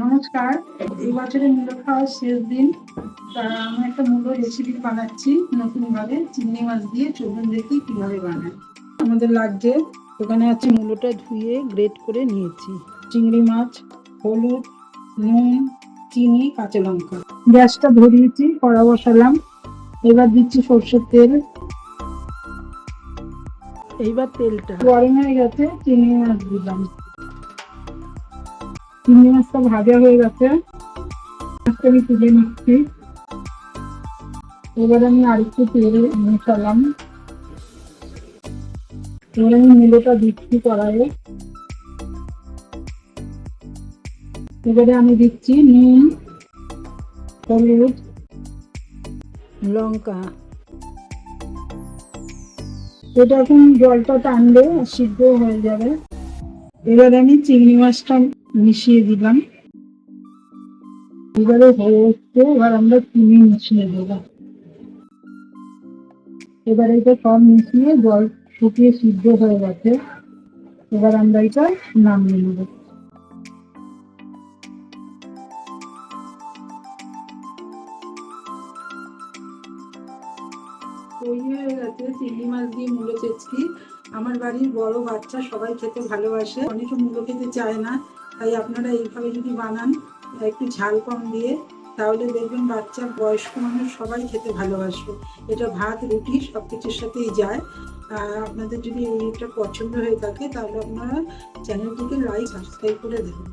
নমস্কার। এই বছরের মূলো খাওয়ার শেষ দিন। আমি একটা মূলো রেসিপি বানাচ্ছি নতুন ভাবে, চিংড়ি মাছ দিয়ে। চলুন দেখি কিভাবে বানাই। আমাদের লাগছে, এখানে আছে মূলোটা ধুয়ে গ্রেট করে নিয়েছি, চিংড়ি মাছ, হলুদ, নুন, চিনি, কাঁচা লঙ্কা। গ্যাসটা ধরিয়েছি, কড়া বসালাম। এবার দিচ্ছি সর্ষের তেল। এইবার তেলটা গরম হয়ে গেছে, চিংড়ি মাছ দিলাম। চিংড়ি মাছটা ভাজা হয়ে গেছে, মাছটা আমি তুলে নিচ্ছি। এবার আমি আরেকটু তেল মেশালাম। এবার আমি মূলোটা দিচ্ছি কড়াইয়ে। এবারে আমি দিচ্ছি নুন, হলুদ, লঙ্কা। এটা এখন জলটা টানবে, সিদ্ধ হয়ে যাবে। এবার আমি চিংড়ি মাছটা মিশিয়ে দিলাম। এবারে হয়ে এসছে, এবার আমরা চিনি মিশিয়ে দেবো। এবার এটা সব মিশিয়ে জল শুকিয়ে সিদ্ধ হয়ে গেছে। এবার আমরা এটা নামিয়ে নেব। তৈরি হয়ে গেছে চিংড়ি মাছ দিয়ে মূলো চেচকি। আমার বাড়ির বড় বাচ্চা সবাই খেতে ভালোবাসে, অনেকে মূলো খেতে চায় না। তাই আপনারা এইভাবে যদি বানান, একটু ঝাল কম দিয়ে, তাহলে দেখবেন বাচ্চা, বয়স্ক মানুষ সবাই খেতে ভালোবাসবে। এটা ভাত, রুটি সব কিছুর সাথেই যায়। আপনাদের যদি এইটা পছন্দ হয়ে থাকে, তাহলে আপনারা চ্যানেলটিকে লাইক, সাবস্ক্রাইব করে দেবেন।